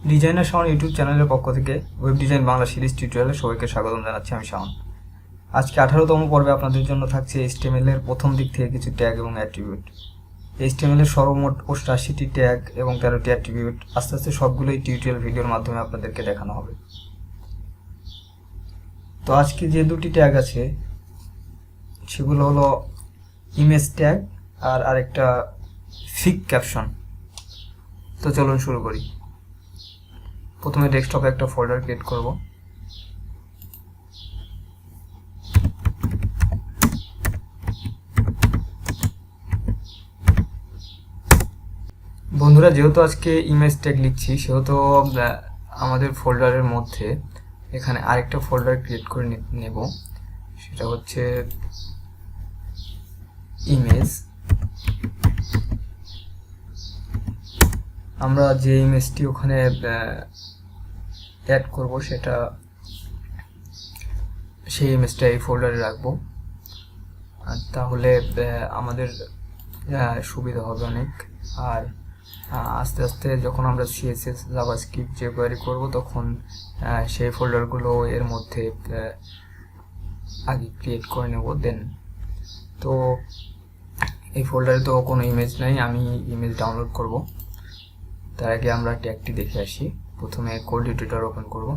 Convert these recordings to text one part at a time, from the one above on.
Designer Shaon YouTube চ্যানেলের পক্ষ থেকে ওয়েব ডিজাইন বাংলা সিরিজ টিউটোরিয়ালে সবাইকে স্বাগতম জানাচ্ছি। আমি শাওন। আজকে 18তম পর্বে আপনাদের জন্য থাকছে HTML এর প্রথম দিক থেকে কিছু ট্যাগ এবং অ্যাট্রিবিউট। HTML এর সর্বমোট 88টি ট্যাগ এবং 13টি অ্যাট্রিবিউট আস্তে আস্তে সবগুলোই টিউটোরিয়াল ভিডিওর মাধ্যমে আপনাদেরকে দেখানো হবে। তো আজকে যে দুটি ট্যাগ আছে সেগুলো হলো ইমেজ ট্যাগ আর আরেকটা ফিক ক্যাপশন। তো চলুন শুরু করি। প্রথমে ডেস্কটপে একটা ফোল্ডার ক্রিয়েট করব। বন্ধুরা, যেহেতু আজকে ইমেজ ট্যাগ লিখছি সেহেতু আমাদের ফোল্ডারের মধ্যে এখানে আরেকটা ফোল্ডার ক্রিয়েট করে নেব। সেটা হচ্ছে ইমেজ। আমরা যে ইমেজটি ওখানে অ্যাড করব সেই ইমেজটা এই ফোল্ডারে রাখবো, তাহলে আমাদের সুবিধা হবে অনেক। আর আস্তে আস্তে যখন আমরা CSS জাভাস্ক্রিপ্ট jQuery করব তখন সেই ফোল্ডারগুলো এর মধ্যে আগে ক্রিয়েট করে নেব। দেন তো এই ফোল্ডারে তো কোনো ইমেজ নাই, আমি ইমেজ ডাউনলোড করব। তার আগে আমরা ট্যাগটি দেখে আসি। প্রথমে কোড এডিটর ওপেন করব।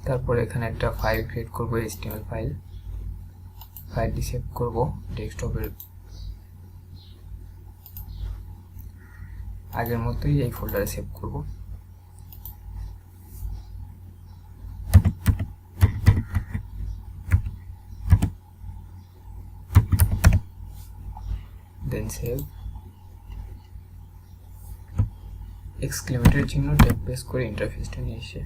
তারপর এখানে একটা ফাইল ক্রিয়েট করব, HTML ফাইলটি সেভ করব ডেস্কটপের আগের মতোই এই ফোল্ডারে সেভ করব। দেন সেভ। এক্সক্লেমেটরি চিহ্ন ট্যাব প্রেস করে ইন্টারফেসটা নিয়ে এসে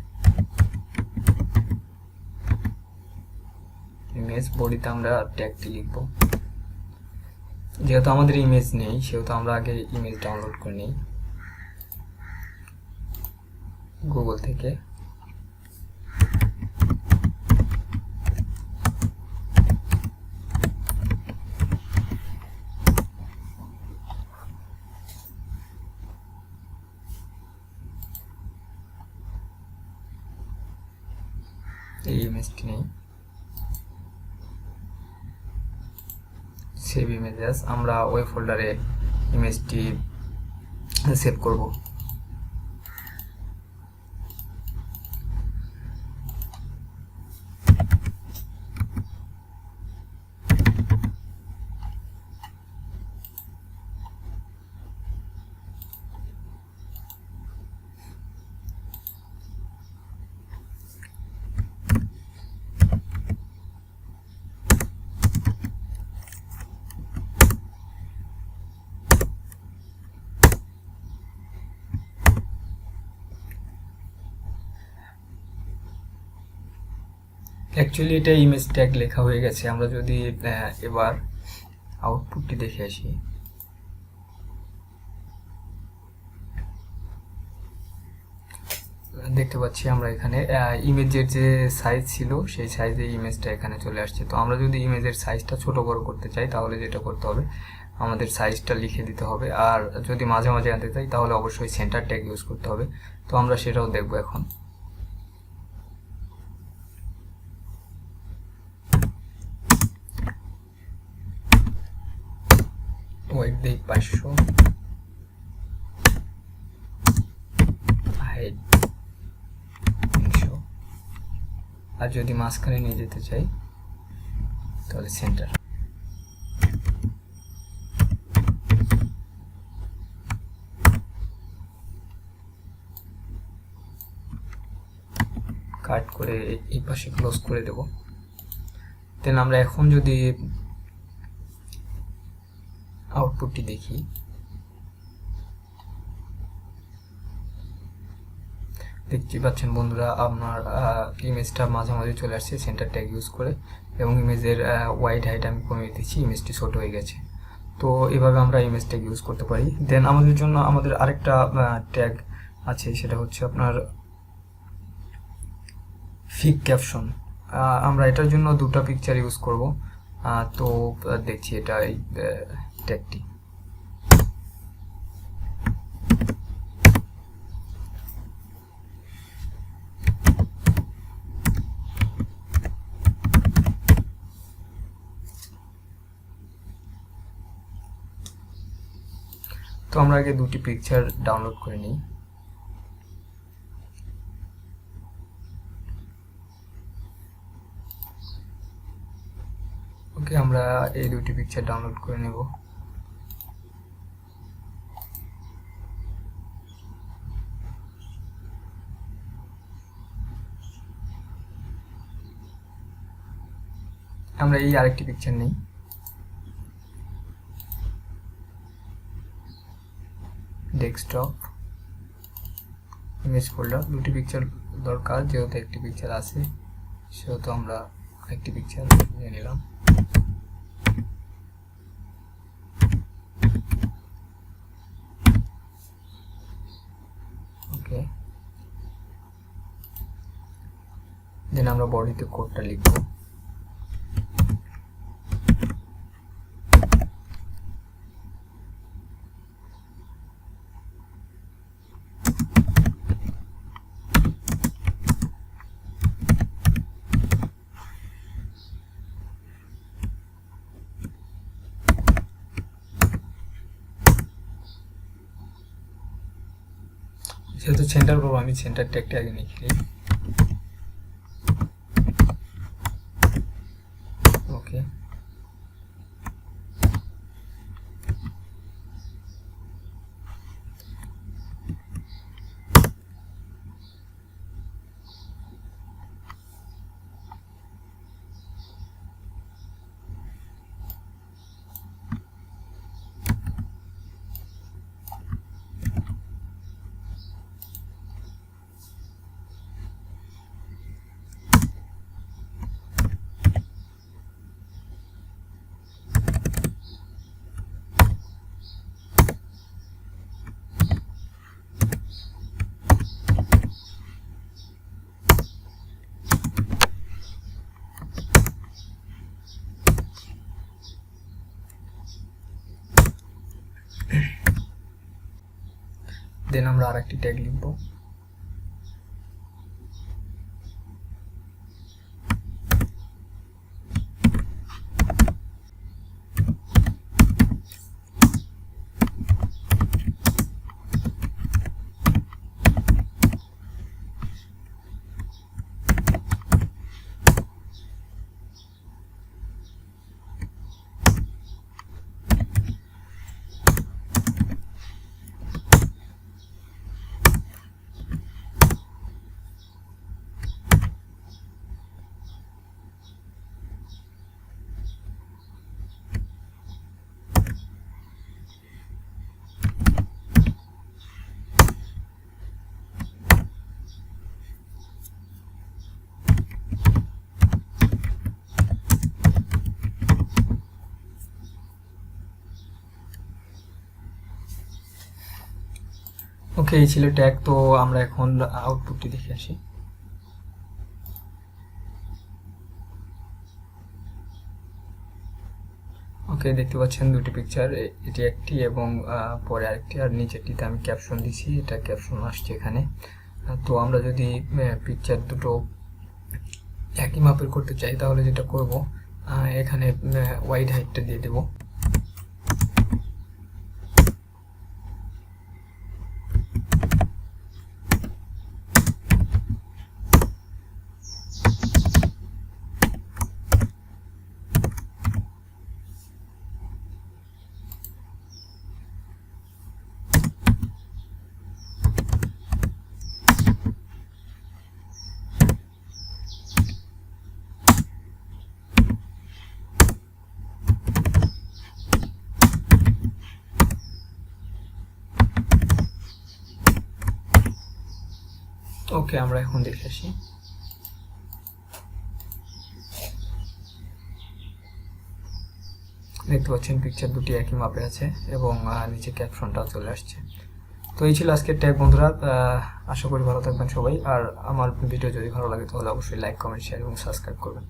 ইমেজ বডিতে আমরা ট্যাগটি লিখব। যেহেতু আমাদের ইমেজ নেই সেহেতু আমরা আগে ইমেজ ডাউনলোড করে নিই গুগল থেকে। এই ইমেজটি নেই, সেভ ইমেজেস। আমরা ওই ফোল্ডারে ইমেজটি সেভ করব। অ্যাকচুয়ালি এটা ইমেজ ট্যাগ লেখা হয়ে গেছে। আমরা যদি এবার আউটপুটটি দেখে আসি, দেখতে পাচ্ছি আমরা এখানে ইমেজের যে সাইজ ছিল সেই সাইজে ইমেজটা এখানে চলে আসছে। তো আমরা যদি ইমেজের সাইজটা ছোট বড় করতে চাই তাহলে যেটা করতে হবে, আমাদের সাইজটা লিখে দিতে হবে। আর যদি মাঝে মাঝে আনতে চাই তাহলে অবশ্যই সেন্টার ট্যাগ ইউজ করতে হবে। তো আমরা সেটাও দেখব এখন। ওয়েট দেই 500, হাইট 300। আর যদি মাঝখানে নিয়ে যেতে চাই তাহলে সেন্টার। কাট করে এই পাশে ক্লোজ করে দেব। দেন আমরা এখন যদি আউটপুটটি দেখি, দেখতে পাচ্ছেন বন্ধুরা আপনার ইমেজটা মাঝামাঝি চলে আসছে সেন্টার ট্যাগ ইউজ করে, এবং ইমেজের ওয়াইড হাইট আমি কমিয়ে দিচ্ছি, ইমেজটি ছোট হয়ে গেছে। তো এভাবে আমরা ইমেজ ট্যাগ ইউজ করতে পারি। দেন আমাদের জন্য আমাদের আরেকটা ট্যাগ আছে, সেটা হচ্ছে আপনার ফিক ক্যাপশন। আমরা এটার জন্য দুটো পিকচার ইউজ করব। তো দেখছি এটা ট্যাগটি। তো আমরা আগে দুটি পিকচার ডাউনলোড করে নিই। ওকে, আমরা এই দুটি পিকচার ডাউনলোড করে নেব। আমরা এই আরেকটি পিকচার নিই। ডেস্কটপ, ইমেজ ফোল্ডার, দুটি পিকচার দরকার, যেহেতু একটি পিকচার আছে সেহেতু আমরা একটি পিকচার নিয়ে নিলাম। ওকে, দেন আমরা বডিতে কোডটা লিখব। যেহেতু সেন্টার করবো, আমি সেন্টার ট্যাগটি আগে লিখি। ওকে, দেন আমরা আরেকটি ট্যাগ লিখব। ওকে, এই ছিল ট্যাগ। তো আমরা এখন আউটপুটটি দেখে আসি। ওকে, দেখতে পাচ্ছেন দুটি পিকচার, এটি একটি এবং পরে আরেকটি, আর নিচেরটিতে আমি ক্যাপশন দিছি, এটা ক্যাপশন আসছে এখানে। তো আমরা যদি পিকচার দুটো একই মাপের করতে চাই তাহলে যেটা করব, এখানে ওয়াইড হাইটটা দিয়ে দেব। ওকে, আমরা এখন দেখে আসি। দেখতে পাচ্ছেন পিকচার দুটি একই মাপে আছে এবং নিচে ক্যাপশনটাও চলে আসছে। তো এই ছিল আজকের ট্যাগ বন্ধুরা। আশা করি ভালো থাকবেন সবাই, আর আমার ভিডিও যদি ভালো লাগে তাহলে অবশ্যই লাইক, কমেন্ট, শেয়ার এবং সাবস্ক্রাইব করবেন।